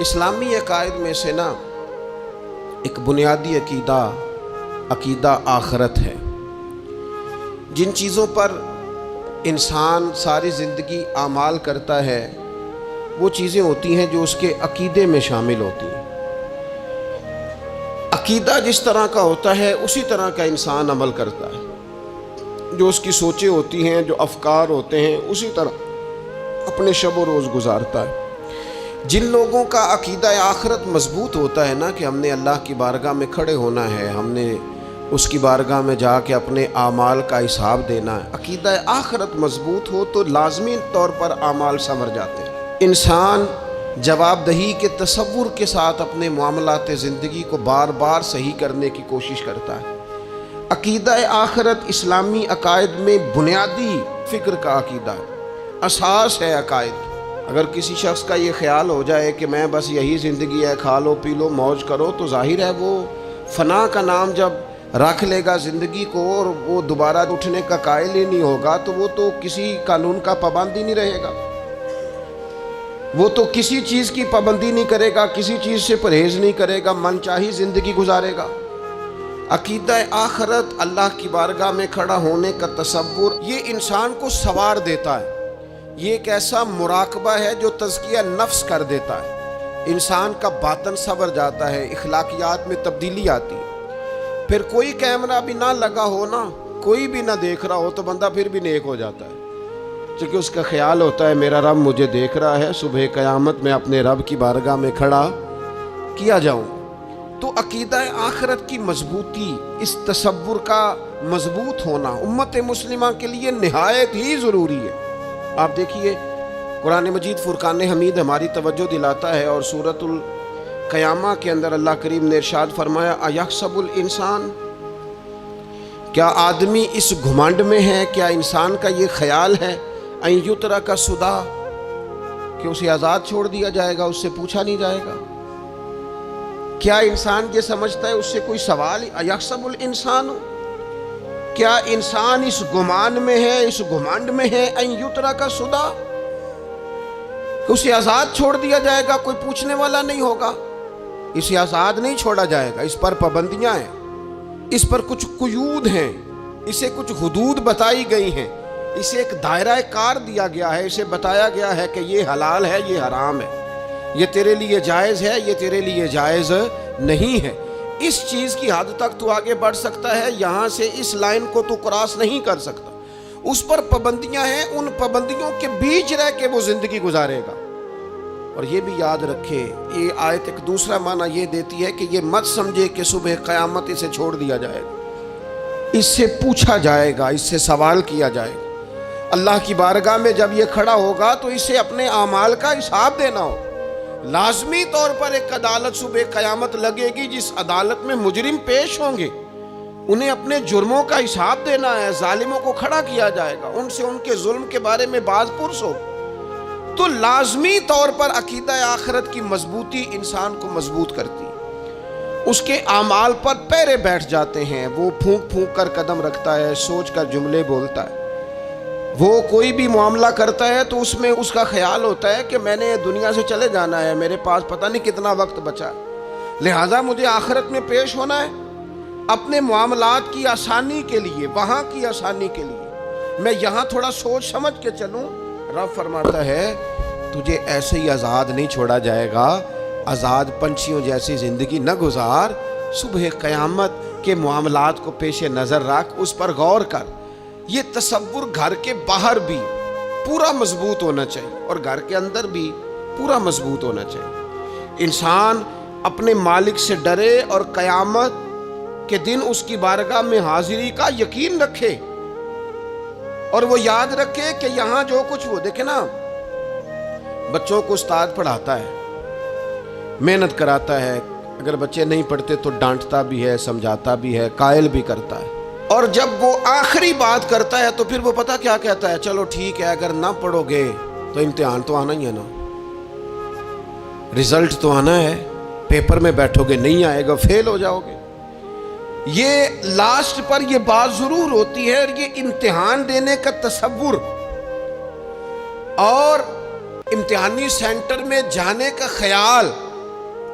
اسلامی عقائد میں سے نا ایک بنیادی عقیدہ آخرت ہے۔ جن چیزوں پر انسان ساری زندگی اعمال کرتا ہے وہ چیزیں ہوتی ہیں جو اس کے عقیدے میں شامل ہوتی ہیں۔ عقیدہ جس طرح کا ہوتا ہے اسی طرح کا انسان عمل کرتا ہے، جو اس کی سوچیں ہوتی ہیں، جو افکار ہوتے ہیں، اسی طرح اپنے شب و روز گزارتا ہے۔ جن لوگوں کا عقیدہ آخرت مضبوط ہوتا ہے نا کہ ہم نے اللہ کی بارگاہ میں کھڑے ہونا ہے، ہم نے اس کی بارگاہ میں جا کے اپنے اعمال کا حساب دینا ہے، عقیدہ آخرت مضبوط ہو تو لازمی طور پر اعمال سنور جاتے ہیں۔ انسان جواب دہی کے تصور کے ساتھ اپنے معاملات زندگی کو بار بار صحیح کرنے کی کوشش کرتا ہے۔ عقیدہ آخرت اسلامی عقائد میں بنیادی فکر کا عقیدہ ہے، اساس ہے عقائد۔ اگر کسی شخص کا یہ خیال ہو جائے کہ میں بس یہی زندگی ہے، کھا لو پی لو موج کرو، تو ظاہر ہے وہ فنا کا نام جب رکھ لے گا زندگی کو اور وہ دوبارہ اٹھنے کا قائل ہی نہیں ہوگا تو وہ تو کسی قانون کا پابند ہی نہیں رہے گا، وہ تو کسی چیز کی پابندی نہیں کرے گا، کسی چیز سے پرہیز نہیں کرے گا، من چاہی زندگی گزارے گا۔ عقیدہ آخرت، اللہ کی بارگاہ میں کھڑا ہونے کا تصور، یہ انسان کو سوار دیتا ہے۔ یہ ایک ایسا مراقبہ ہے جو تزکیہ نفس کر دیتا ہے، انسان کا باطن سنور جاتا ہے، اخلاقیات میں تبدیلی آتی ہے۔ پھر کوئی کیمرہ بھی نہ لگا ہو نا، کوئی بھی نہ دیکھ رہا ہو تو بندہ پھر بھی نیک ہو جاتا ہے، کیونکہ اس کا خیال ہوتا ہے میرا رب مجھے دیکھ رہا ہے، صبح قیامت میں اپنے رب کی بارگاہ میں کھڑا کیا جاؤں۔ تو عقیدہ آخرت کی مضبوطی، اس تصور کا مضبوط ہونا امت مسلمہ کے لیے نہایت ہی ضروری ہے۔ آپ دیکھیے قرآن مجید فرقان حمید ہماری توجہ دلاتا ہے، اور سورۃ القیامہ کے اندر اللہ کریم نے ارشاد فرمایا ایحسب الانسان، کیا آدمی اس گھمنڈ میں ہے، کیا انسان کا یہ خیال ہے ان یترک سدی، کہ اسے آزاد چھوڑ دیا جائے گا، اس سے پوچھا نہیں جائے گا؟ کیا انسان یہ سمجھتا ہے اس سے کوئی سوال؟ ایحسب الانسان، کیا انسان اس گمان میں ہے، اس گھمنڈ میں ہے ان یترک سدی، کہ اسے آزاد چھوڑ دیا جائے گا، کوئی پوچھنے والا نہیں ہوگا؟ اسے آزاد نہیں چھوڑا جائے گا، اس پر پابندیاں ہیں، اس پر کچھ قیود ہیں، اسے کچھ حدود بتائی گئی ہیں، اسے ایک دائرہ کار دیا گیا ہے، اسے بتایا گیا ہے کہ یہ حلال ہے، یہ حرام ہے، یہ تیرے لیے جائز ہے، یہ تیرے لیے جائز نہیں ہے۔ اس چیز کی حد تک تو آگے بڑھ سکتا ہے، یہاں سے اس لائن کو تو کراس نہیں کر سکتا، اس پر پابندیاں ہیں، ان پابندیوں کے بیچ رہ کے وہ زندگی گزارے گا۔ اور یہ بھی یاد رکھے، یہ آیت ایک دوسرا معنی یہ دیتی ہے کہ یہ مت سمجھے کہ صبح قیامت اسے چھوڑ دیا جائے گا، اس سے پوچھا جائے گا، اس سے سوال کیا جائے گا۔ اللہ کی بارگاہ میں جب یہ کھڑا ہوگا تو اسے اپنے اعمال کا حساب دینا ہو۔ لازمی طور پر ایک عدالت صبح قیامت لگے گی، جس عدالت میں مجرم پیش ہوں گے، انہیں اپنے جرموں کا حساب دینا ہے، ظالموں کو کھڑا کیا جائے گا، ان سے ان کے ظلم کے بارے میں باز پرس ہو۔ تو لازمی طور پر عقیدہ آخرت کی مضبوطی انسان کو مضبوط کرتی ہے، اس کے اعمال پر پیرے بیٹھ جاتے ہیں، وہ پھونک پھونک کر قدم رکھتا ہے، سوچ کر جملے بولتا ہے، وہ کوئی بھی معاملہ کرتا ہے تو اس میں اس کا خیال ہوتا ہے کہ میں نے دنیا سے چلے جانا ہے، میرے پاس پتہ نہیں کتنا وقت بچا ہے، لہٰذا مجھے آخرت میں پیش ہونا ہے اپنے معاملات کی آسانی کے لیے، وہاں کی آسانی کے لیے میں یہاں تھوڑا سوچ سمجھ کے چلوں۔ رب فرماتا ہے تجھے ایسے ہی آزاد نہیں چھوڑا جائے گا، آزاد پنچھیوں جیسی زندگی نہ گزار، صبح قیامت کے معاملات کو پیش نظر رکھ، اس پر غور کر۔ یہ تصور گھر کے باہر بھی پورا مضبوط ہونا چاہیے اور گھر کے اندر بھی پورا مضبوط ہونا چاہیے۔ انسان اپنے مالک سے ڈرے اور قیامت کے دن اس کی بارگاہ میں حاضری کا یقین رکھے، اور وہ یاد رکھے کہ یہاں جو کچھ، وہ دیکھے نا بچوں کو استاد پڑھاتا ہے، محنت کراتا ہے، اگر بچے نہیں پڑھتے تو ڈانٹتا بھی ہے، سمجھاتا بھی ہے، قائل بھی کرتا ہے، اور جب وہ آخری بات کرتا ہے تو پھر وہ پتہ کیا کہتا ہے؟ چلو ٹھیک ہے، اگر نہ پڑھو گے تو امتحان تو آنا ہی ہے نا، رزلٹ تو آنا ہے، پیپر میں بیٹھو گے نہیں آئے گا، فیل ہو جاؤ گے۔ یہ لاسٹ پر یہ بات ضرور ہوتی ہے، اور یہ امتحان دینے کا تصور اور امتحانی سینٹر میں جانے کا خیال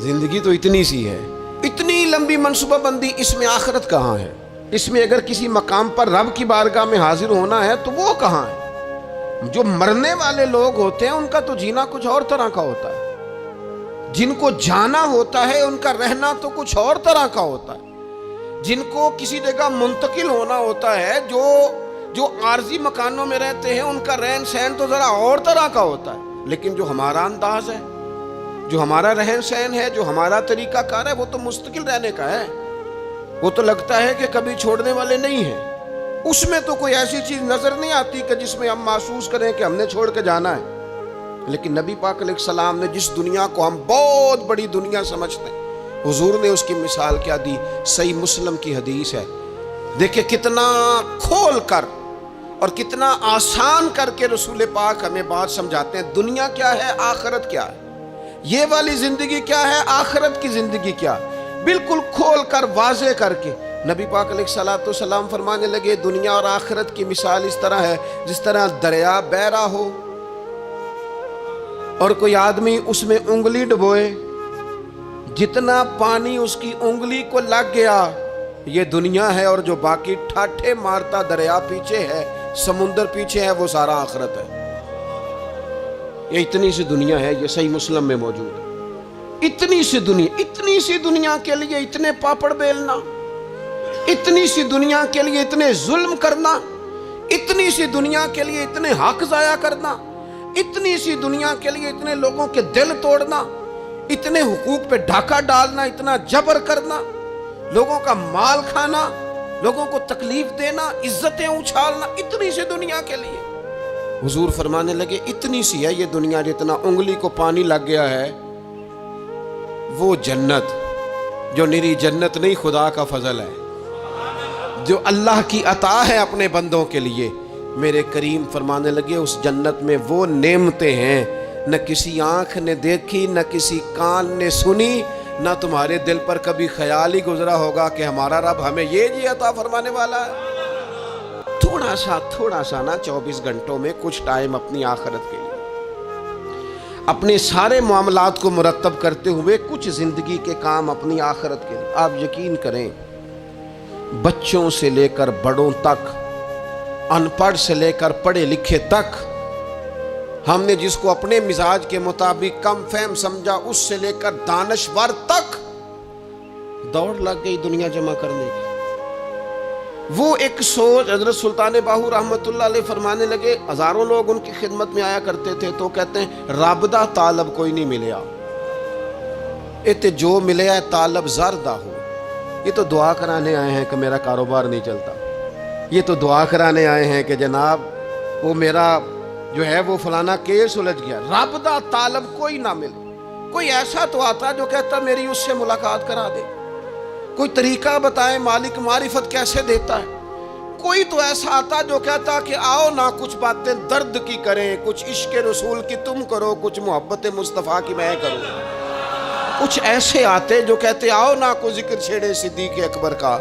زندگی تو اتنی سی ہے، اتنی لمبی منصوبہ بندی، اس میں آخرت کہاں ہے؟ اس میں اگر کسی مقام پر رب کی بارگاہ میں حاضر ہونا ہے تو وہ کہاں ہے؟ جو مرنے والے لوگ ہوتے ہیں ان کا تو جینا کچھ اور طرح کا ہوتا ہے، جن کو جانا ہوتا ہے ان کا رہنا تو کچھ اور طرح کا ہوتا ہے، جن کو کسی جگہ منتقل ہونا ہوتا ہے، جو عارضی مکانوں میں رہتے ہیں ان کا رہن سہن تو ذرا اور طرح کا ہوتا ہے، لیکن جو ہمارا انداز ہے، جو ہمارا رہن سہن ہے، جو ہمارا طریقہ کار ہے، وہ تو مستقل رہنے کا ہے، وہ تو لگتا ہے کہ کبھی چھوڑنے والے نہیں ہیں، اس میں تو کوئی ایسی چیز نظر نہیں آتی کہ جس میں ہم محسوس کریں کہ ہم نے چھوڑ کے جانا ہے۔ لیکن نبی پاک علیہ السلام نے جس دنیا کو ہم بہت بڑی دنیا سمجھتے ہیں، حضور نے اس کی مثال کیا دی؟ صحیح مسلم کی حدیث ہے، دیکھیں کتنا کھول کر اور کتنا آسان کر کے رسول پاک ہمیں بات سمجھاتے ہیں، دنیا کیا ہے، آخرت کیا ہے، یہ والی زندگی کیا ہے، آخرت کی زندگی کیا، بالکل کھول کر واضح کر کے نبی پاک علیہ السلام فرمانے لگے دنیا اور آخرت کی مثال اس طرح ہے جس طرح دریا بہہ رہا ہو اور کوئی آدمی اس میں انگلی ڈبوئے، جتنا پانی اس کی انگلی کو لگ گیا یہ دنیا ہے، اور جو باقی ٹھاٹھے مارتا دریا پیچھے ہے، سمندر پیچھے ہے، وہ سارا آخرت ہے۔ یہ اتنی سی دنیا ہے، یہ صحیح مسلم میں موجود ہے۔ اتنی سی دنیا کے لیے اتنے پاپڑ بیلنا، اتنی سی دنیا کے لیے اتنے ظلم کرنا، اتنی سی دنیا کے لیے اتنے حق ضائع کرنا، اتنی سی دنیا کے لیے اتنے لوگوں کے دل توڑنا، اتنے حقوق پہ ڈھاکہ ڈالنا، اتنا جبر کرنا، لوگوں کا مال کھانا، لوگوں کو تکلیف دینا، عزتیں اچھالنا، اتنی سی دنیا کے لیے حضور فرمانے لگے اتنی سی ہے یہ دنیا، جتنا انگلی کو پانی لگ گیا ہے وہ جنت، جو نری جنت نہیں، خدا کا فضل ہے، جو اللہ کی عطا ہے اپنے بندوں کے لیے۔ میرے کریم فرمانے لگے اس جنت میں وہ نعمتیں ہیں نہ کسی آنکھ نے دیکھی، نہ کسی کان نے سنی، نہ تمہارے دل پر کبھی خیال ہی گزرا ہوگا کہ ہمارا رب ہمیں یہ عطا فرمانے والا ہے۔ تھوڑا سا نا 24 گھنٹوں میں کچھ ٹائم اپنی آخرت کے لیے، اپنے سارے معاملات کو مرتب کرتے ہوئے کچھ زندگی کے کام اپنی آخرت کے لیے۔ آپ یقین کریں، بچوں سے لے کر بڑوں تک، ان پڑھ سے لے کر پڑھے لکھے تک، ہم نے جس کو اپنے مزاج کے مطابق کم فہم سمجھا اس سے لے کر دانشور تک دوڑ لگ گئی دنیا جمع کرنے کی۔ وہ ایک سوچ حضرت سلطان باہو رحمت اللہ علیہ فرمانے لگے، ہزاروں لوگ ان کی خدمت میں آیا کرتے تھے تو کہتے ہیں رب دا طالب کوئی نہیں ملیا، جو ملیا ہے طالب زردہ ہو، یہ تو دعا کرانے آئے ہیں کہ میرا کاروبار نہیں چلتا، یہ تو دعا کرانے آئے ہیں کہ جناب وہ میرا جو ہے وہ فلانا کیس سلجھ گیا۔ رب دا طالب کوئی نہ ملے، کوئی ایسا تو آتا جو کہتا میری اس سے ملاقات کرا دے، کوئی طریقہ بتائے مالک معرفت کیسے دیتا ہے، کوئی تو ایسا آتا جو کہتا کہ آؤ نہ کچھ باتیں درد کی کریں، کچھ عشق رسول کی تم کرو، کچھ محبت مصطفیٰ کی میں کروں۔ کچھ ایسے آتے جو کہتے آؤ نہ کوئی ذکر چھیڑے صدیق اکبر کا،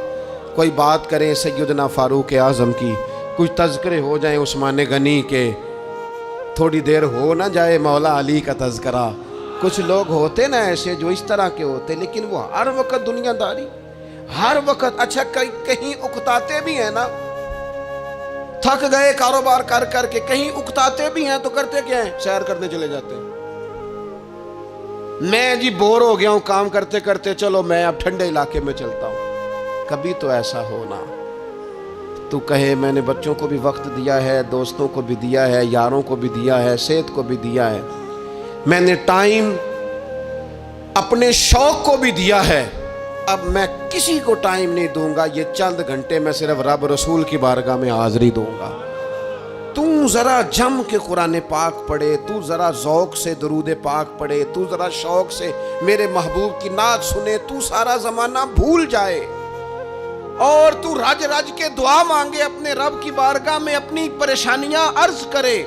کوئی بات کریں سیدنا فاروق اعظم کی، کچھ تذکرے ہو جائیں عثمان غنی کے، تھوڑی دیر ہو نہ جائے مولا علی کا تذکرہ۔ کچھ لوگ ہوتے نا ایسے جو اس طرح کے ہوتے، لیکن وہ ہر وقت دنیا داری، ہر وقت اچھا کہیں اکتاتے بھی ہیں نا، تھک گئے کاروبار کر کر کے، کہیں اکتاتے بھی ہیں تو کرتے کیا ہیں، سیر کرنے چلے جاتے ہیں۔ میں جی بور ہو گیا ہوں کام کرتے کرتے، چلو میں اب ٹھنڈے علاقے میں چلتا ہوں۔ کبھی تو ایسا ہونا تو کہے میں نے بچوں کو بھی وقت دیا ہے، دوستوں کو بھی دیا ہے، یاروں کو بھی دیا ہے، صحت کو بھی دیا ہے، میں نے ٹائم اپنے شوق کو بھی دیا ہے، اب میں کسی کو ٹائم نہیں دوں گا، یہ چند گھنٹے میں صرف رب رسول کی بارگاہ میں حاضری دوں گا۔ تو ذرا جم کے قرآن پاک پڑھے، تو ذرا ذوق سے درود پاک پڑھے، تو ذرا شوق سے میرے محبوب کی نعت سنے، تو سارا زمانہ بھول جائے اور تو رج رج کے دعا مانگے، اپنے رب کی بارگاہ میں اپنی پریشانیاں عرض کرے،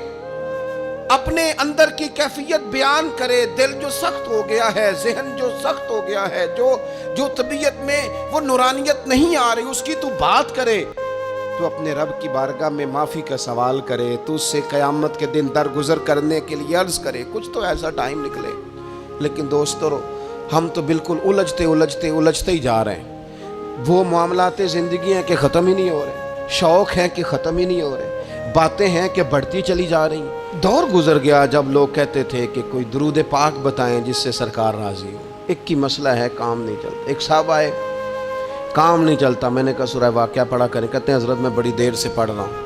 اپنے اندر کی کیفیت بیان کرے، دل جو سخت ہو گیا ہے، ذہن جو سخت ہو گیا ہے، جو طبیعت میں وہ نورانیت نہیں آ رہی، اس کی تو بات کرے، تو اپنے رب کی بارگاہ میں معافی کا سوال کرے، تو اس سے قیامت کے دن درگزر کرنے کے لیے عرض کرے، کچھ تو ایسا ٹائم نکلے۔ لیکن دوستو ہم تو بالکل الجھتے ہی جا رہے ہیں۔ وہ معاملات زندگی ہیں کہ ختم ہی نہیں ہو رہے، شوق ہیں کہ ختم ہی نہیں ہو رہے، باتیں ہیں کہ بڑھتی چلی جا رہی ہیں۔ دور گزر گیا جب لوگ کہتے تھے کہ کوئی درود پاک بتائیں جس سے سرکار راضی ہو۔ ایک کی مسئلہ ہے، کام نہیں چلتا۔ ایک صاحب آئے، کام نہیں چلتا۔ میں نے کہا سورہ واقعہ پڑھا کریں۔ کہتے ہیں حضرت میں بڑی دیر سے پڑھ رہا ہوں۔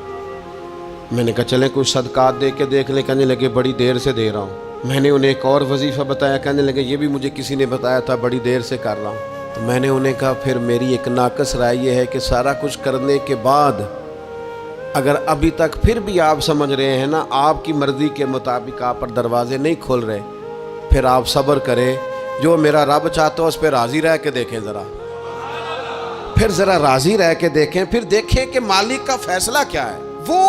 میں نے کہا چلیں کچھ صدقات دے کے دیکھ لیں۔ کہنے لگے بڑی دیر سے دے رہا ہوں۔ میں نے انہیں ایک اور وظیفہ بتایا، کہنے لگے یہ بھی مجھے کسی نے بتایا تھا، بڑی دیر سے کر رہا ہوں۔ تو میں نے انہیں کہا پھر میری ایک ناقص رائے یہ ہے کہ سارا کچھ کرنے کے بعد اگر ابھی تک پھر بھی آپ سمجھ رہے ہیں نا آپ کی مرضی کے مطابق آپ پر دروازے نہیں کھل رہے، پھر آپ صبر کریں، جو میرا رب چاہتا ہے اس پہ راضی رہ کے دیکھیں، پھر ذرا راضی رہ کے دیکھیں، پھر دیکھیں کہ مالک کا فیصلہ کیا ہے۔ وہ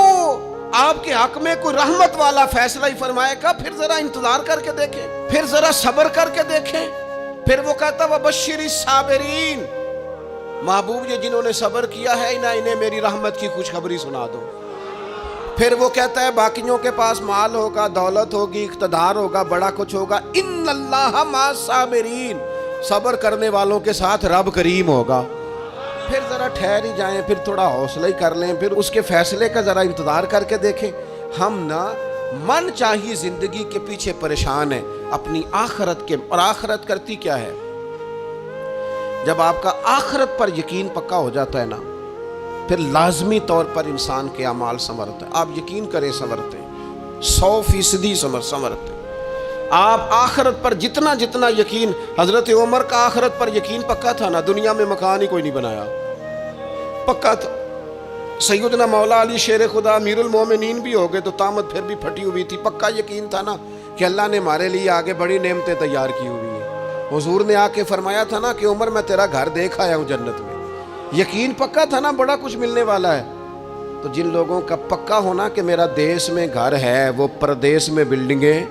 آپ کے حق میں کوئی رحمت والا فیصلہ ہی فرمائے گا، پھر ذرا انتظار کر کے دیکھیں، پھر ذرا صبر کر کے دیکھیں۔ پھر وہ کہتا وَبَشِّرِ الصَّابِرِينَ، محبوب یہ جنہوں نے صبر کیا ہے انہیں میری رحمت کی خوشخبری سنا دو۔ پھر وہ کہتا ہے باقیوں کے پاس مال ہوگا، دولت ہوگی، اقتدار ہوگا، بڑا کچھ ہوگا، ان اللہ مع الصابرین، صبر کرنے والوں کے ساتھ رب کریم ہوگا۔ پھر ذرا ٹھہر ہی جائیں، پھر تھوڑا حوصلہ ہی کر لیں، پھر اس کے فیصلے کا ذرا انتظار کر کے دیکھیں۔ ہم نا من چاہیے زندگی کے پیچھے پریشان ہیں اپنی آخرت کے، اور آخرت کرتی کیا ہے؟ جب آپ کا آخرت پر یقین پکا ہو جاتا ہے نا، پھر لازمی طور پر انسان کے اعمال سنورتے ہیں۔ آپ یقین کریں سنورتے ہیں، 100% سنورتے ہیں۔ آپ آخرت پر جتنا یقین، حضرت عمر کا آخرت پر یقین پکا تھا نا، دنیا میں مکان ہی کوئی نہیں بنایا، پکا تھا۔ سیدنا مولا علی شیر خدا امیر المومنین بھی ہو گئے تو طامت پھر بھی پھٹی ہوئی تھی، پکا یقین تھا نا کہ اللہ نے ہمارے لیے آگے بڑی نعمتیں تیار کی ہوئی ہیں۔ حضور نے آ کے فرمایا تھا نا کہ عمر میں تیرا گھر دیکھ آیا ہوں جنت میں، یقین پکا تھا نا بڑا کچھ ملنے والا ہے۔ تو جن لوگوں کا پکا ہونا کہ میرا دیس میں گھر ہے، وہ پردیس میں بلڈنگیں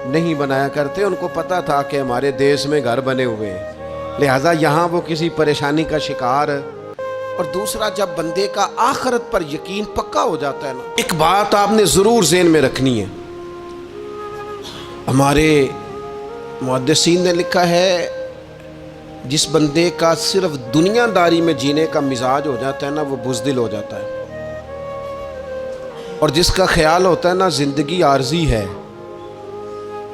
نہیں بنایا کرتے، ان کو پتا تھا کہ ہمارے دیس میں گھر بنے ہوئے ہیں، لہٰذا یہاں وہ کسی پریشانی کا شکار۔ اور دوسرا، جب بندے کا آخرت پر یقین پکا ہو جاتا ہے نا، ایک بات آپ نے ضرور ذہن میں رکھنی ہے۔ ہمارے محدثین نے لکھا ہے جس بندے کا صرف دنیا داری میں جینے کا مزاج ہو جاتا ہے نا، وہ بزدل ہو جاتا ہے، اور جس کا خیال ہوتا ہے نا زندگی عارضی ہے،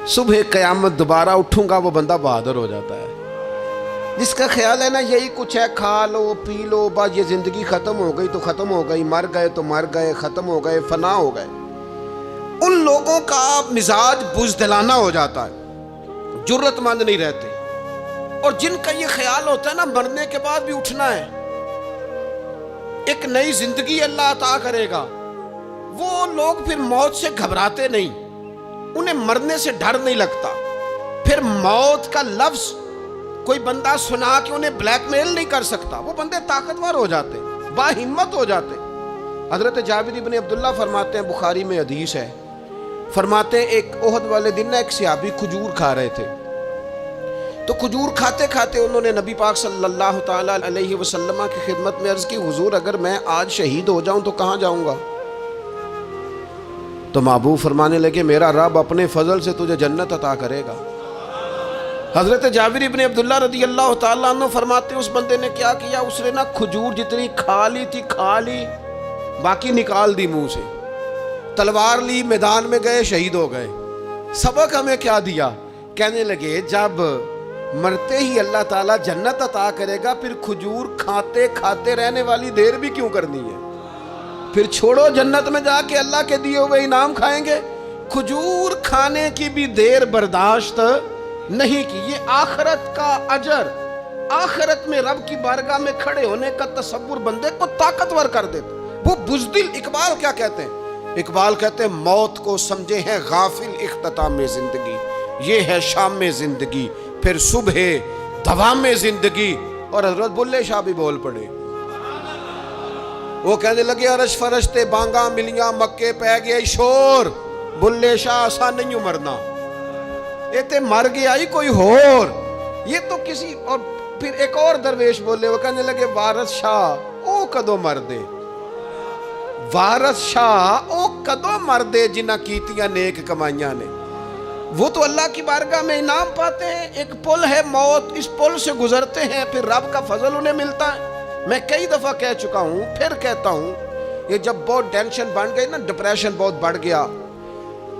صبح قیامت دوبارہ اٹھوں گا، وہ بندہ بہادر ہو جاتا ہے۔ جس کا خیال ہے نا یہی کچھ ہے، کھا لو پی لو بس، یہ زندگی ختم ہو گئی تو ختم ہو گئی، مر گئے تو مر گئے، ختم ہو گئے، فنا ہو گئے، ان لوگوں کا مزاج بزدلانہ ہو جاتا ہے، جرت مند نہیں رہتے۔ اور جن کا یہ خیال ہوتا ہے نا مرنے کے بعد بھی اٹھنا ہے، ایک نئی زندگی اللہ عطا کرے گا، وہ لوگ پھر موت سے گھبراتے نہیں، انہیں مرنے سے ڈر نہیں لگتا۔ پھر موت کا لفظ کوئی بندہ سنا کہ انہیں بلیک میل نہیں کر سکتا، وہ بندے طاقتور ہو جاتے، باہمت ہو جاتے۔ حضرت جابر بن عبداللہ فرماتے ہیں، بخاری میں حدیث ہے، فرماتے ہیں ایک احد والے دن نا ایک صحابی کھجور کھا رہے تھے، تو کھجور کھاتے کھاتے انہوں نے نبی پاک صلی اللہ تعالیٰ علیہ وسلم کی خدمت میں عرض کی، حضور اگر میں آج شہید ہو جاؤں تو کہاں جاؤں گا؟ تو محبوب فرمانے لگے میرا رب اپنے فضل سے تجھے جنت عطا کرے گا۔ حضرت جابر بن عبداللہ رضی اللہ تعالیٰ عنہ فرماتے ہیں اس بندے نے کیا کیا، اس نے نا کھجور جتنی کھا لی تھی کھا لی، باقی نکال دی منہ سے، تلوار لی، میدان میں گئے، شہید ہو گئے۔ سبق ہمیں کیا دیا؟ کہنے لگے جب مرتے ہی اللہ تعالیٰ جنت عطا کرے گا، پھر کھجور کھاتے کھاتے رہنے والی دیر بھی کیوں کرنی ہے؟ پھر چھوڑو، جنت میں جا کے اللہ کے دیے ہوئے انعام کھائیں گے۔ کھجور کھانے کی بھی دیر برداشت نہیں کی۔ یہ آخرت کا اجر، آخرت میں رب کی بارگاہ میں کھڑے ہونے کا تصور بندے کو طاقتور کر دیتا۔ وہ بزدل، اقبال کیا کہتے ہیں؟ اقبال کہتے ہیں موت کو سمجھے ہیں غافل اختتام زندگی، یہ ہے شام زندگی، پھر صبح دوام زندگی۔ اور حضرت بلے شاہ بھی بول پڑے، وہ کہنے لگے عرش فرشتے بانگاں ملیاں مکے پہ گیا شور، بلے شاہ آسان نہیں مرنا، یہ تے مر گیا ہی کوئی ہور، یہ تو کسی۔ اور پھر ایک اور درویش بولے، وہ کہنے لگے وارث شاہ او کدو مردے، وارث شاہ او کدو مردے جنہ کیتیاں نیک کمائیاں نے۔ وہ تو اللہ کی بارگاہ میں انعام پاتے ہیں. ایک پل ہے موت, اس پل سے گزرتے ہیں, پھر رب کا فضل انہیں ملتا ہے. میں کئی دفعہ کہہ چکا ہوں, پھر کہتا ہوں, یہ جب بہت ٹینشن بن گئی نا, ڈپریشن بہت بڑھ گیا,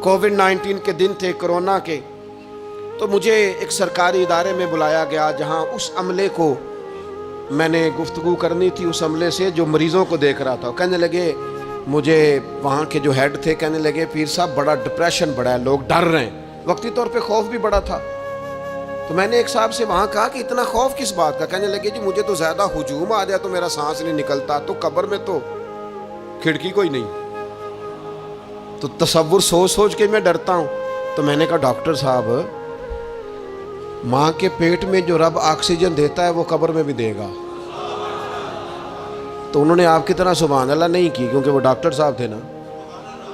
کووڈ-19 کے دن تھے, کرونا کے, تو مجھے ایک سرکاری ادارے میں بلایا گیا جہاں اس عملے کو میں نے گفتگو کرنی تھی, اس عملے سے جو مریضوں کو دیکھ رہا تھا. کہنے لگے, مجھے وہاں کے جو ہیڈ تھے کہنے لگے, پیر صاحب بڑا ڈپریشن بڑا ہے, لوگ ڈر رہے ہیں. وقتی طور پہ خوف بھی بڑا تھا. تو میں نے ایک صاحب سے وہاں کہا کہ اتنا خوف کس بات کا؟ کہنے لگے, جی مجھے تو زیادہ ہجوم آ جائے تو میرا سانس نہیں نکلتا, تو قبر میں تو کھڑکی کوئی نہیں, تو تصور سوچ سوچ کے میں ڈرتا ہوں. تو میں نے کہا, ڈاکٹر صاحب, ماں کے پیٹ میں جو رب آکسیجن دیتا ہے وہ قبر میں بھی دے گا. تو انہوں نے آپ کی طرح سبحان اللہ نہیں کی, کیونکہ وہ ڈاکٹر صاحب تھے نا.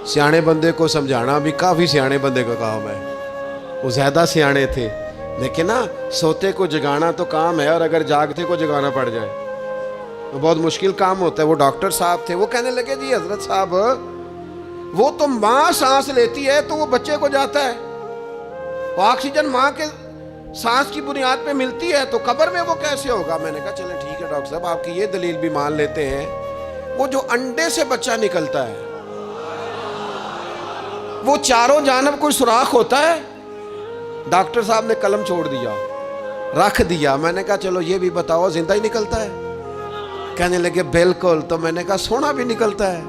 سیانے بندے کو سمجھانا بھی کافی سیانے بندے کا کام ہے, وہ زیادہ سیانے تھے. لیکن نا, سوتے کو جگانا تو کام ہے, اور اگر جاگتے کو جگانا پڑ جائے تو بہت مشکل کام ہوتا ہے. وہ ڈاکٹر صاحب تھے. وہ کہنے لگے, جی حضرت صاحب, وہ تو ماں سانس لیتی ہے تو وہ بچے کو جاتا ہے, وہ آکسیجن ماں کے سانس کی بنیاد پہ ملتی ہے, تو قبر میں وہ کیسے ہوگا؟ میں نے کہا, چلے ٹھیک ہے ڈاکٹر صاحب, آپ کی یہ دلیل بھی مان لیتے ہیں. وہ جو انڈے سے بچہ نکلتا ہے, وہ چاروں جانب کوئی سوراخ ہوتا ہے؟ ڈاکٹر صاحب نے قلم چھوڑ دیا, رکھ دیا. میں نے کہا, چلو یہ بھی بتاؤ, زندہ ہی نکلتا ہے؟ کہنے لگے, بالکل. تو میں نے کہا, سونا بھی نکلتا ہے؟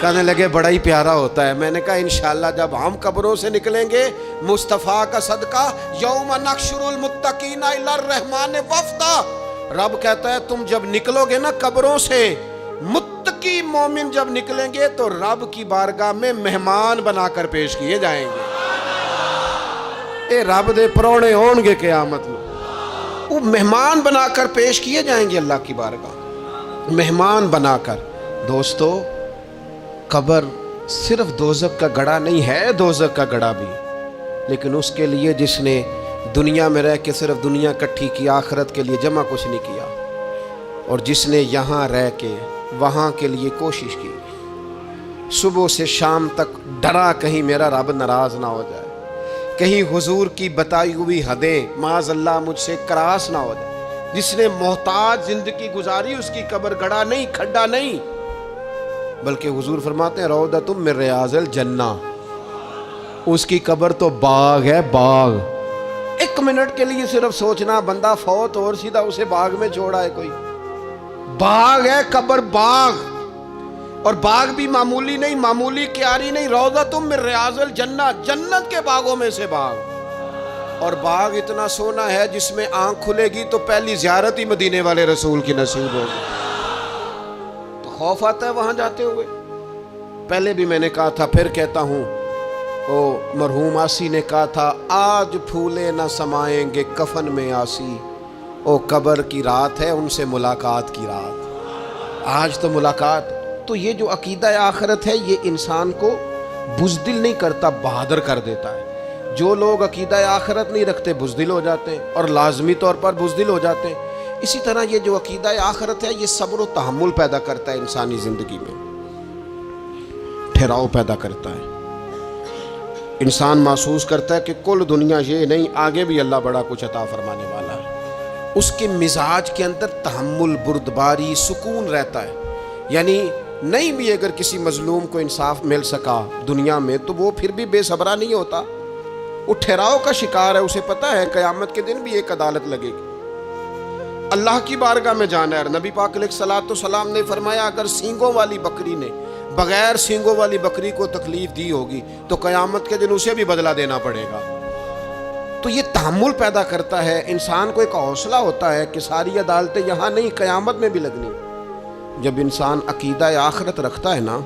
کہنے لگے, بڑا ہی پیارا ہوتا ہے. میں نے کہا, انشاءاللہ جب ہم قبروں سے نکلیں گے, مصطفیٰ کا صدقہ, یوم نحشر المتقین الی الرحمن وفدا, رب کہتا ہے تم جب نکلو گے نا قبروں سے, متقی مومن جب نکلیں گے تو رب کی بارگاہ میں مہمان بنا کر پیش کیے جائیں گے. اے رب دے پرونے ہون گے قیامت میں, وہ مہمان بنا کر پیش کیے جائیں گے اللہ کی بارگاہ, مہمان بنا کر. دوستو, قبر صرف دوزخ کا گڑھا نہیں ہے, دوزخ کا گڑھا بھی, لیکن اس کے لیے جس نے دنیا میں رہ کے صرف دنیا کٹھی کی, آخرت کے لیے جمع کچھ نہیں کیا, اور جس نے یہاں رہ کے وہاں کے لیے کوشش کی, صبح سے شام تک ڈرا کہیں میرا رب ناراض نہ ہو جائے, کہیں حضور کی بتائی ہوئی حدیں معاذ اللہ مجھ سے کراس نہ ہو جائے. جس نے محتاج زندگی گزاری, اس کی قبر گڑھا نہیں, کھڈا نہیں, بلکہ حضور فرماتے ہیں, روضۃ من ریاض الجنہ, اس کی قبر تو باغ ہے, باغ. ایک منٹ کے لیے صرف سوچنا, بندہ فوت اور سیدھا اسے باغ میں چھوڑا ہے کوئی, باغ ہے قبر, باغ. اور باغ بھی معمولی نہیں, معمولی کیاری نہیں, روضۃ من ریاض الجنہ, جنت کے باغوں میں سے باغ. اور باغ اتنا سونا ہے جس میں آنکھ کھلے گی تو پہلی زیارت ہی مدینے والے رسول کی نصیب ہوگی. تو خوف آتا ہے وہاں جاتے ہوئے. پہلے بھی میں نے کہا تھا, پھر کہتا ہوں, او مرحوم آسی نے کہا تھا, آج پھولے نہ سمائیں گے کفن میں آسی, او قبر کی رات ہے ان سے ملاقات کی رات. آج تو ملاقات. تو یہ جو عقیدہ آخرت ہے, یہ انسان کو بزدل نہیں کرتا, بہادر کر دیتا ہے. جو لوگ عقیدہ آخرت نہیں رکھتے بزدل ہو جاتے ہیں, اور لازمی طور پر بزدل ہو جاتے ہیں. اسی طرح یہ جو عقیدہ آخرت ہے, یہ صبر و تحمل پیدا کرتا ہے انسانی زندگی میں, ٹھہراؤ پیدا کرتا ہے. انسان محسوس کرتا ہے کہ کل دنیا یہ نہیں, آگے بھی اللہ بڑا کچھ عطا فرمانے والا ہے. اس کے مزاج کے اندر تحمل, بردباری, سکون رہتا ہے. یعنی نہیں بھی اگر کسی مظلوم کو انصاف مل سکا دنیا میں, تو وہ پھر بھی بے صبرا نہیں ہوتا, وہ ٹھہراؤ کا شکار ہے. اسے پتہ ہے قیامت کے دن بھی ایک عدالت لگے گی, اللہ کی بارگاہ میں جانا ہے. نبی پاک علیہ الصلوۃ والسلام نے فرمایا, اگر سینگوں والی بکری نے بغیر سینگوں والی بکری کو تکلیف دی ہوگی تو قیامت کے دن اسے بھی بدلہ دینا پڑے گا. تو یہ تحمل پیدا کرتا ہے, انسان کو ایک حوصلہ ہوتا ہے کہ ساری عدالتیں یہاں نہیں, قیامت میں بھی لگنی. جب انسان عقیدہ آخرت رکھتا ہے نا,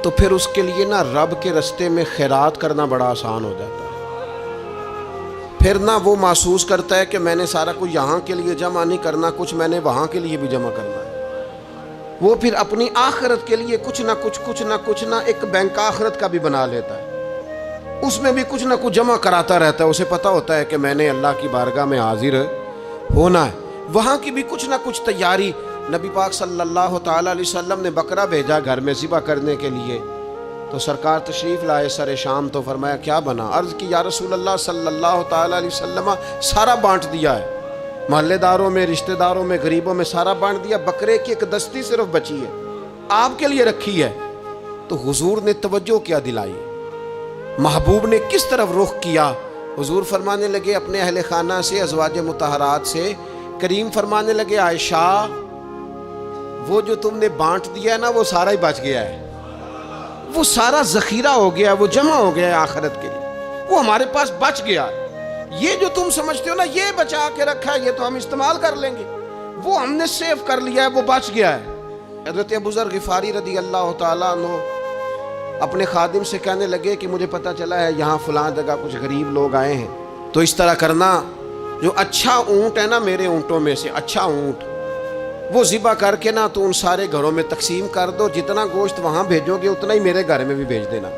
تو پھر اس کے لیے نا رب کے رستے میں خیرات کرنا بڑا آسان ہو جاتا ہے. پھر نہ وہ محسوس کرتا ہے کہ میں نے سارا کچھ یہاں کے لیے جمع نہیں کرنا, کچھ میں نے وہاں کے لیے بھی جمع کرنا ہے. وہ پھر اپنی آخرت کے لیے کچھ نہ ایک بینک آخرت کا بھی بنا لیتا ہے, اس میں بھی کچھ نہ کچھ جمع کراتا رہتا ہے. اسے پتہ ہوتا ہے کہ میں نے اللہ کی بارگاہ میں حاضر ہونا ہے, وہاں کی بھی کچھ نہ کچھ تیاری. نبی پاک صلی اللہ تعالیٰ علیہ وسلم نے بکرا بھیجا گھر میں ذبح کرنے کے لیے, تو سرکار تشریف لائے سر شام، تو فرمایا کیا بنا؟ عرض کی یا رسول اللہ صلی اللہ تعالیٰ علیہ وسلم سارا بانٹ دیا ہے، محلے داروں میں، رشتہ داروں میں، غریبوں میں سارا بانٹ دیا، بکرے کی ایک دستی صرف بچی ہے، آپ کے لیے رکھی ہے۔ تو حضور نے توجہ کیا دلائی، محبوب نے کس طرف رخ کیا؟ حضور فرمانے لگے اپنے اہل خانہ سے، ازواج مطہرات سے، کریم فرمانے لگے عائشہ وہ جو تم نے بانٹ دیا ہے نا وہ سارا ہی بچ گیا ہے، وہ سارا ذخیرہ ہو گیا، وہ جمع ہو گیا ہے آخرت کے لیے، وہ ہمارے پاس بچ گیا ہے۔ یہ جو تم سمجھتے ہو نا یہ بچا کے رکھا ہے، یہ تو ہم استعمال کر لیں گے، وہ ہم نے سیو کر لیا ہے، وہ بچ گیا ہے۔ حضرت ابو ذر غفاری رضی اللہ تعالیٰ عنہ اپنے خادم سے کہنے لگے کہ مجھے پتہ چلا ہے یہاں فلاں جگہ کچھ غریب لوگ آئے ہیں، تو اس طرح کرنا، جو اچھا اونٹ ہے نا میرے اونٹوں میں سے، اچھا اونٹ وہ ذبح کر کے نا تو ان سارے گھروں میں تقسیم کر دو، جتنا گوشت وہاں بھیجو گے اتنا ہی میرے گھر میں بھی بھیج دینا۔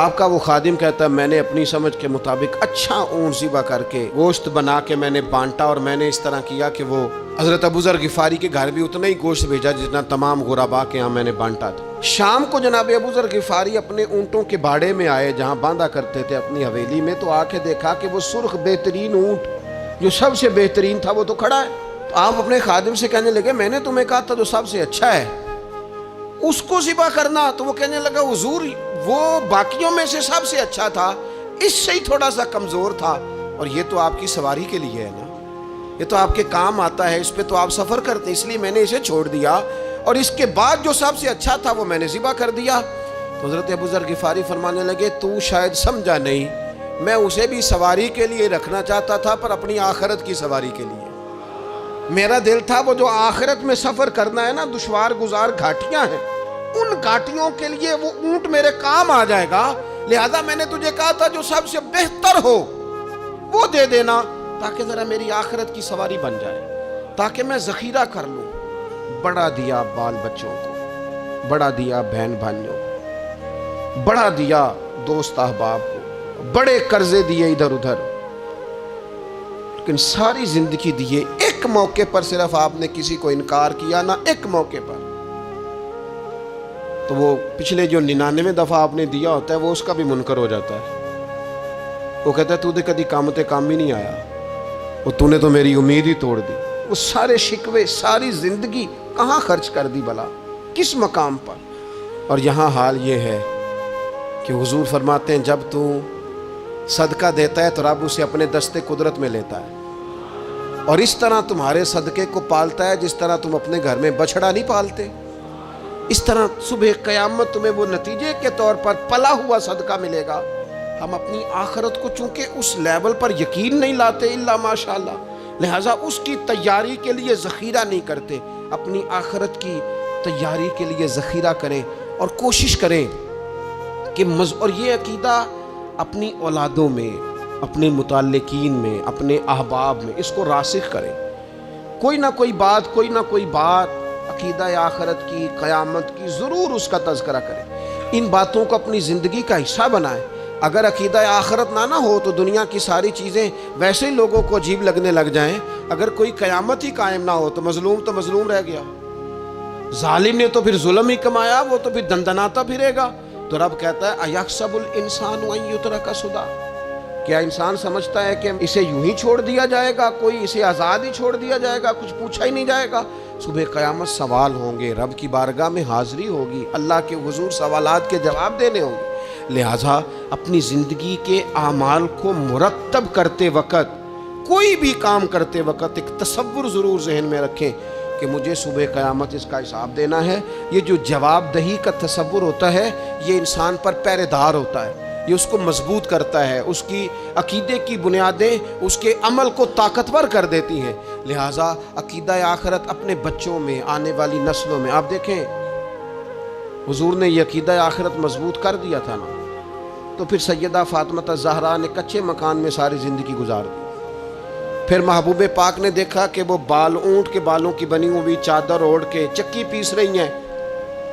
آپ کا وہ خادم کہتا ہے میں نے اپنی سمجھ کے مطابق اچھا اونٹ ذبح کر کے گوشت بنا کے میں نے بانٹا، اور میں نے اس طرح کیا کہ وہ حضرت ابو ذر غفاری کے گھر بھی اتنا ہی گوشت بھیجا جتنا تمام غربا کے ہاں میں نے بانٹا تھا۔ شام کو جناب ابو ذر غفاری اپنے اونٹوں کے باڑے میں آئے جہاں باندھا کرتے تھے اپنی حویلی میں، تو آ کے دیکھا کہ وہ سرخ بہترین اونٹ جو سب سے بہترین تھا وہ تو کھڑا ہے۔ تو آپ اپنے خادم سے کہنے لگے میں نے تمہیں کہا تھا جو سب سے اچھا ہے اس کو ذبح کرنا، تو وہ کہنے لگا حضور وہ باقیوں میں سے سب سے اچھا تھا، اس سے ہی تھوڑا سا کمزور تھا، اور یہ تو آپ کی سواری کے لیے ہے نا، یہ تو آپ کے کام آتا ہے، اس پہ تو آپ سفر کرتے، اس لیے میں نے اسے چھوڑ دیا، اور اس کے بعد جو سب سے اچھا تھا وہ میں نے ذبح کر دیا۔ تو حضرت ابو ذر غفاری فرمانے لگے تو شاید سمجھا نہیں، میں اسے بھی سواری کے لیے رکھنا چاہتا تھا پر اپنی آخرت کی سواری کے لیے، میرا دل تھا وہ جو آخرت میں سفر کرنا ہے نا، دشوار گزار گھاٹیاں ہیں، ان گھاٹیوں کے لیے وہ اونٹ میرے کام آ جائے گا، لہذا میں نے تجھے کہا تھا جو سب سے بہتر ہو وہ دے دینا تاکہ ذرا میری آخرت کی سواری بن جائے، تاکہ میں ذخیرہ کر لوں۔ بڑا دیا بال بچوں کو، بڑا دیا بہن بھائیوں کو، بڑا دیا دوست احباب کو، بڑے قرضے دیے ادھر ادھر، لیکن ساری زندگی دیے، ایک موقع پر صرف آپ نے کسی کو انکار کیا نہ، ایک موقع پر، تو وہ پچھلے جو 99 دفعہ آپ نے دیا ہوتا ہے وہ اس کا بھی منکر ہو جاتا ہے، وہ کہتا ہے تو نے کدی کام تے کام ہی نہیں آیا، وہ تو نے تو میری امید ہی توڑ دی۔ وہ سارے شکوے، ساری زندگی کہاں خرچ کر دی بلا، کس مقام پر؟ اور یہاں حال یہ ہے کہ حضور فرماتے ہیں جب تو صدقہ دیتا ہے تو رب اسے اپنے دستے قدرت میں لیتا ہے، اور اس طرح تمہارے صدقے کو پالتا ہے جس طرح تم اپنے گھر میں بچھڑا نہیں پالتے، اس طرح صبح قیامت تمہیں وہ نتیجے کے طور پر پلا ہوا صدقہ ملے گا۔ ہم اپنی آخرت کو چونکہ اس لیول پر یقین نہیں لاتے الا ماشاءاللہ، لہٰذا اس کی تیاری کے لیے ذخیرہ نہیں کرتے، اپنی آخرت کی تیاری کے لیے ذخیرہ کریں اور کوشش کریں کہ اور یہ عقیدہ اپنی اولادوں میں، اپنے متعلقین میں، اپنے احباب میں اس کو راسخ کریں، کوئی نہ کوئی بات عقیدہ آخرت کی، قیامت کی ضرور اس کا تذکرہ کریں، ان باتوں کو اپنی زندگی کا حصہ بنائیں۔ اگر عقیدہ آخرت نہ ہو تو دنیا کی ساری چیزیں ویسے ہی لوگوں کو عجیب لگنے لگ جائیں، اگر کوئی قیامت ہی قائم نہ ہو تو مظلوم رہ گیا، ظالم نے تو پھر ظلم ہی کمایا، وہ تو پھر دندناتا پھرے گا۔ تو رب کہتا ہے اَيَحْسَبُ الْإِنسَانُ أَن يُتْرَكَ سُدًى، کیا انسان سمجھتا ہے کہ اسے یوں ہی چھوڑ دیا جائے گا، کوئی اسے آزاد ہی چھوڑ دیا جائے گا، کچھ پوچھا ہی نہیں جائے گا؟ صبح قیامت سوال ہوں گے، رب کی بارگاہ میں حاضری ہوگی، اللہ کے حضور سوالات کے جواب دینے ہوں گے، لہٰذا اپنی زندگی کے اعمال کو مرتب کرتے وقت، کوئی بھی کام کرتے وقت ایک تصور ضرور ذہن میں رکھیں کہ مجھے صبح قیامت اس کا حساب دینا ہے۔ یہ جو جواب دہی کا تصور ہوتا ہے یہ انسان پر پہرے دار ہوتا ہے، یہ اس کو مضبوط کرتا ہے، اس کی عقیدے کی بنیادیں اس کے عمل کو طاقتور کر دیتی ہیں۔ لہٰذا عقیدہ آخرت اپنے بچوں میں، آنے والی نسلوں میں، آپ دیکھیں حضور نے یہ عقیدہ آخرت مضبوط کر دیا تھا نا، تو پھر سیدہ فاطمہ الزہرا نے کچے مکان میں ساری زندگی گزار دی، پھر محبوب پاک نے دیکھا کہ وہ اونٹ کے بالوں کی بنی ہوئی چادر اوڑھ کے چکی پیس رہی ہیں،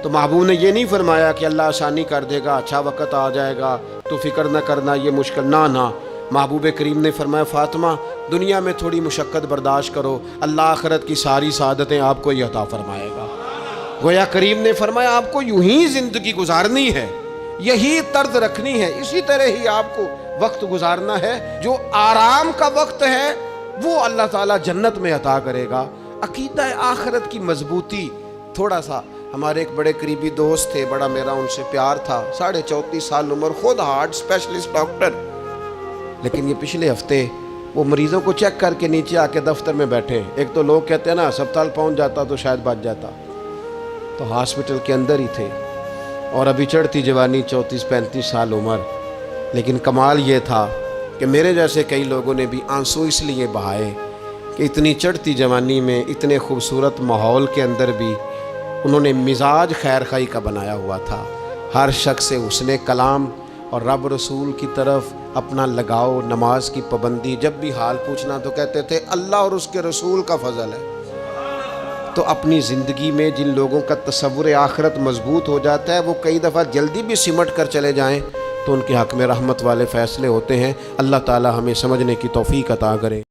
تو محبوب نے یہ نہیں فرمایا کہ اللہ آسانی کر دے گا، اچھا وقت آ جائے گا تو فکر نہ کرنا، یہ مشکل نہ، محبوب کریم نے فرمایا فاطمہ دنیا میں تھوڑی مشقت برداشت کرو، اللہ آخرت کی ساری سعادتیں آپ کو ہی عطا فرمائے گا۔ گویا کریم نے فرمایا آپ کو یوں ہی زندگی گزارنی ہے، یہی طرز رکھنی ہے، اسی طرح ہی آپ کو وقت گزارنا ہے۔ جو آرام کا وقت ہے وہ اللہ تعالیٰ جنت میں عطا کرے گا۔ عقیدہ آخرت کی مضبوطی تھوڑا سا، ہمارے ایک بڑے قریبی دوست تھے، بڑا میرا ان سے پیار تھا، 34.5 سال عمر، خود ہارٹ اسپیشلسٹ ڈاکٹر، لیکن یہ پچھلے ہفتے وہ مریضوں کو چیک کر کے نیچے آ کے دفتر میں بیٹھے۔ ایک تو لوگ کہتے ہیں نا ہسپتال پہنچ جاتا تو شاید بچ جاتا، تو ہاسپٹل کے اندر ہی تھے، اور ابھی چڑھتی جوانی، 34-35 سال عمر۔ لیکن کمال یہ تھا کہ میرے جیسے کئی لوگوں نے بھی آنسو اس لیے بہائے کہ اتنی چڑھتی جوانی میں اتنے خوبصورت ماحول کے اندر بھی انہوں نے مزاج خیر خواہی کا بنایا ہوا تھا، ہر شخص سے حسن کلام اور رب رسول کی طرف اپنا لگاؤ، نماز کی پابندی، جب بھی حال پوچھنا تو کہتے تھے اللہ اور اس کے رسول کا فضل ہے۔ تو اپنی زندگی میں جن لوگوں کا تصور آخرت مضبوط ہو جاتا ہے وہ کئی دفعہ جلدی بھی سمٹ کر چلے جائیں تو ان کے حق میں رحمت والے فیصلے ہوتے ہیں۔ اللہ تعالی ہمیں سمجھنے کی توفیق عطا کرے۔